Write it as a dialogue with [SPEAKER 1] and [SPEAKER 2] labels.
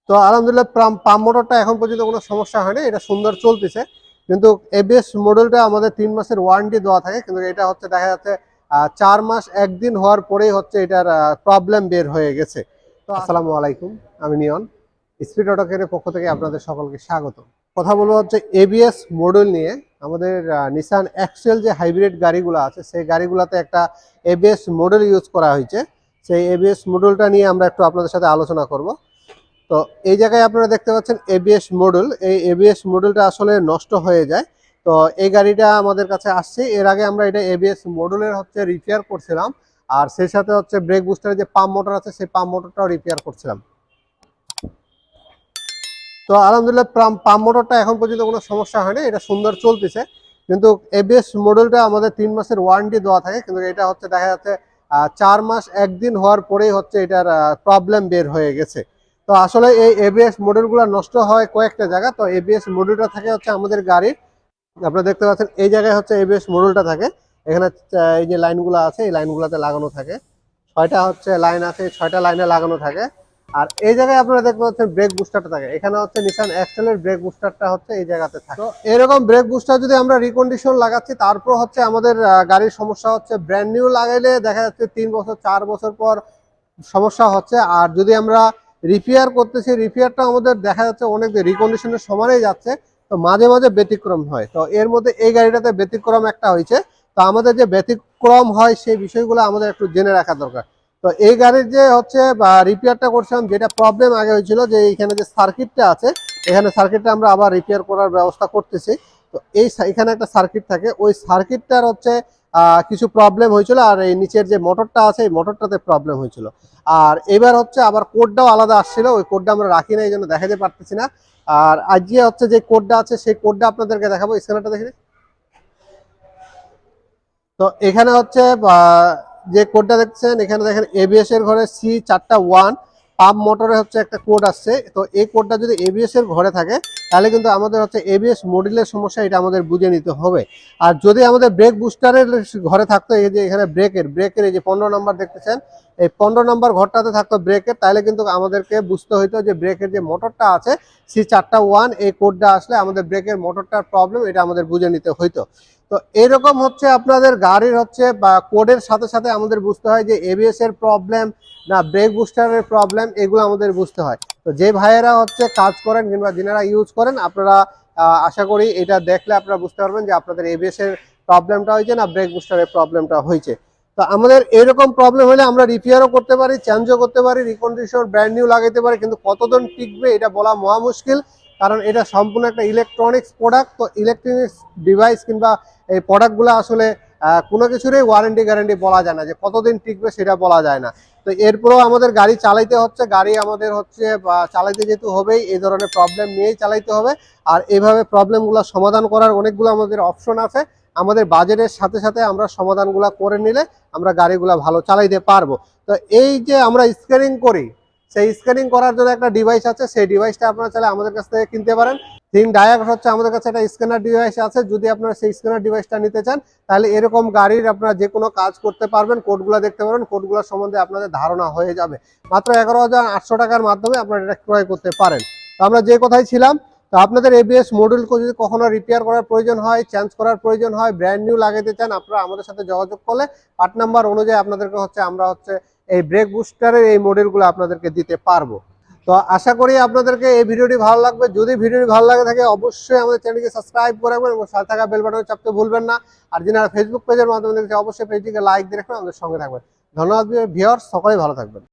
[SPEAKER 1] তো আলহামদুলিল্লাহ পাম্প মোটরটা এখন পর্যন্ত কোনো সমস্যা হয়নি, এটা সুন্দর চলতেছে। কিন্তু এবিএস মডেলটা আমাদের 3 মাসের ওয়ারেন্টি দেওয়া থাকে, কিন্তু এটা হচ্ছে দেখা যাচ্ছে 4 মাস একদিন হওয়ার পরেই হচ্ছে এটার প্রবলেম বের হয়ে গেছে। তো আসসালামু আলাইকুম, আমি নিয়ন, স্পিড অটোকের পক্ষ থেকে আপনাদের সকলকে স্বাগত। কথা বলবো হচ্ছে এবিএস মডেল নিয়ে। আমাদের নিসান এক্সেল যে হাইব্রিড গাড়িগুলো আছে সেই গাড়িগুলোতে একটা এবিএস মডেল ইউজ করা হয়েছে। সেই এবিএস মডেলটা নিয়ে আমরা একটু আপনাদের সাথে আলোচনা করব। তো এই জায়গায় আপনারা দেখতে পাচ্ছেন এবিএস মডেল। এই এবিএস মডেলটা আসলে নষ্ট হয়ে যায়। তো এই গাড়িটা আমাদের কাছে আসছে, এর আগে আমরা এটা এবিএস মডেলের হচ্ছে রিপেয়ার করছিলাম, আর সেই সাথে হচ্ছে ব্রেক বুস্টারের যে পাম্প মোটর আছে সেই পাম্প মোটরটাও রিপেয়ার করছিলাম। তো আলহামদুলিল্লাহ পাম্প মোটরটা এখন পর্যন্ত কোনো সমস্যা হয়নি, এটা সুন্দর চলতেছে। কিন্তু এবিএস মডেলটা আমাদের 3 মাসের ওয়ারেন্টি দেওয়া থাকে, কিন্তু এটা হচ্ছে দেখা যাচ্ছে 4 মাস একদিন হওয়ার পরেই হচ্ছে এটার প্রবলেম বের হয়ে গেছে। তো আসলে এই এবিএস মডেলগুলো নষ্ট হয় কয়েকটা জায়গা। তো এবিএস মডেলটা থাকে হচ্ছে আমাদের গাড়ির, আপনারা দেখতে পাচ্ছেন এই জায়গায় হচ্ছে এবিএস মডেলটা থাকে। এখানে এই যে লাইনগুলো আছে এই লাইনগুলোতে লাগানো থাকে, 6টা হচ্ছে লাইন আছে, 6টা লাইনে লাগানো থাকে। আর এই জায়গায় আপনারা দেখতে পাচ্ছেন ব্রেক বুস্টারটা থাকে, এখানে হচ্ছে নিসান এক্সেল এর ব্রেক বুস্টারটা হচ্ছে এই জায়গাতে থাকে। তো এরকম ব্রেক বুস্টার যদি আমরা রিকন্ডিশন লাগাচ্ছি, তারপর হচ্ছে আমাদের গাড়ির সমস্যা হচ্ছে ব্র্যান্ড নিউ লাগাইলে দেখা যাচ্ছে 3 বছর 4 বছর পর সমস্যা হচ্ছে। আর যদি আমরা রিপেয়ার করতেছি, রিপেয়ারটা আমাদের দেখা যাচ্ছে অনেক রিকন্ডিশনের সমানেই যাচ্ছে। তো মাঝে মাঝে ব্যতিক্রম হয়, তো এর মধ্যে এই গাড়িটাতে ব্যতিক্রম একটা হয়েছে। তো আমাদের যে ব্যতিক্রম হয় সেই বিষয়গুলো আমাদের একটু জেনে রাখা দরকার। তো এই গাড়ির যে হচ্ছে রিপেয়ারটা করছিলাম, যেটা প্রবলেম আগে হয়েছিল যে এখানে যে সার্কিটটা আছে, এখানে সার্কিটটা আমরা আবার রিপেয়ার করার ব্যবস্থা করতেছি। তো এখানে একটা সার্কিট থাকে, ওই সার্কিটটার হচ্ছে কিছু প্রবলেম হয়েছিল, আর এই নিচের যে মোটরটা আছে এই মোটরটাতে প্রবলেম হয়েছিল। আর এবার হচ্ছে আবার কোডটাও আলাদা আসছিল, ওই কোডটা আমরা রাখি না, এই জন্য দেখাতে পারতেছি না। আর আজকে হচ্ছে যে কোডটা আছে সেই কোডটা আপনাদেরকে দেখাবো, স্ক্যানারটা দেখে। তো এখানে হচ্ছে যে কোডটা দেখছেন, এখানে দেখেন এবিএস এর ঘরে C4-1 পাম্প মোটরে হচ্ছে একটা কোড আসছে। তো এই কোডটা যদি এবিএস এর ঘরে থাকে তাহলে কিন্তু আমাদের হচ্ছে এবিএস মডেলের সমস্যা, এটা আমাদের বুঝে নিতে হবে। আর যদি আমাদের ব্রেক বুস্টারের ঘরে থাকতো, এই যে এখানে ব্রেকের এই যে 15 নাম্বার দেখতেছেন, এই 15 নাম্বার ঘরটাতে থাকতো ব্রেকের, তাহলে কিন্তু আমাদেরকে বুঝতে হইতো যে ব্রেকের যে মোটরটা আছে C4-1 এই কোডটা আসলে আমাদের ব্রেকের মোটরটার প্রবলেম, এটা আমাদের বুঝে নিতে হইতো। তো এরকম হচ্ছে আপনাদের গাড়ির হচ্ছে বা কোডের সাথে সাথে আমাদের বুঝতে হয় যে এবিএস এর প্রবলেম না ব্রেক বুস্টারের প্রবলেম, এগুলো আমাদের বুঝতে হয়। তো যে ভাইয়েরা হচ্ছে কাজ করেন কিংবা যিনারা ইউজ করেন, আপনারা আশা করি এটা দেখলে আপনারা বুঝতে পারবেন যে আপনাদের এবিএস এর প্রবলেমটা হয়েছে না ব্রেক বুস্টারের প্রবলেমটা হয়েছে। তো আমাদের এরকম প্রবলেম হলে আমরা রিপেয়ারও করতে পারি, চেঞ্জও করতে পারি, রিকন্ডিশন ব্র্যান্ড নিউ লাগাইতে পারি, কিন্তু কতদিন টিকবে এটা বলা মহা মুশকিল। কারণ এটা সম্পূর্ণ একটা ইলেকট্রনিক্স প্রোডাক্ট। তো ইলেকট্রনিক্স ডিভাইস কিংবা এই প্রোডাক্টগুলো আসলে কোনো কিছুরই ওয়ারেন্টি গ্যারান্টি বলা যায় না, যে কতদিন টিকবে সেটা বলা যায় না। তো এরপরেও আমাদের গাড়ি চালাইতে হচ্ছে, গাড়ি আমাদের হচ্ছে চালাইতে যেহেতু হবেই, এই ধরনের প্রবলেম নিয়েই চালাইতে হবে। আর এইভাবে প্রবলেমগুলো সমাধান করার অনেকগুলো আমাদের অপশন আছে, আমাদের বাজেটের সাথে সাথে আমরা সমাধানগুলো করে নিলে আমরা গাড়িগুলো ভালো চালাইতে পারবো। তো এই যে আমরা স্ক্যানিং করি, সেই স্ক্যানিং করার জন্য একটা ডিভাইস আছে, সেই ডিভাইসটা আপনারা চাইলে আমাদের কাছ থেকে কিনতে পারেন। থিং ডায়াগ্রাম হচ্ছে আমাদের কাছে একটা স্ক্যানার ডিভাইস আছে, যদি আপনারা সেই স্ক্যানার ডিভাইসটা নিতে চান তাহলে এরকম গাড়ির আপনারা যে কোনো কাজ করতে পারবেন, কোডগুলো দেখতে পারবেন, কোডগুলোর সম্বন্ধে আপনাদের ধারণা হয়ে যাবে। মাত্র 11,800 টাকার মাধ্যমে আপনারা এটা ক্রয় করতে পারেন। তো আমরা যে কথাই ছিলাম, তো আপনাদের এবিএস মডেলকে যদি কখনো রিপেয়ার করার প্রয়োজন হয়, চেঞ্জ করার প্রয়োজন হয়, ব্র্যান্ড নিউ লাগাইতে চান, আপনারা আমাদের সাথে যোগাযোগ করলে পার্ট নাম্বার অনুযায়ী আপনাদেরকে হচ্ছে আমরা হচ্ছে এই ব্রেক বুস্টারের এই মডেলগুলো আপনাদেরকে দিতে পারবো। তো আশা করি আপনাদেরকে এই ভিডিওটি ভালো লাগবে। যদি ভিডিওটি ভালো লাগে থাকে অবশ্যই আমাদের চ্যানেলকে সাবস্ক্রাইব করে রাখবেন এবং সাথে থাকা বেল বাটনে চাপতে ভুলবেন না। আর যারা ফেসবুক পেজের মাধ্যমে দেখছে অবশ্যই পেজটিকে লাইক দিয়ে রাখবেন, আমাদের সঙ্গে থাকবেন। ধন্যবাদ ভিউয়ার্স, সকলেই ভালো থাকবেন।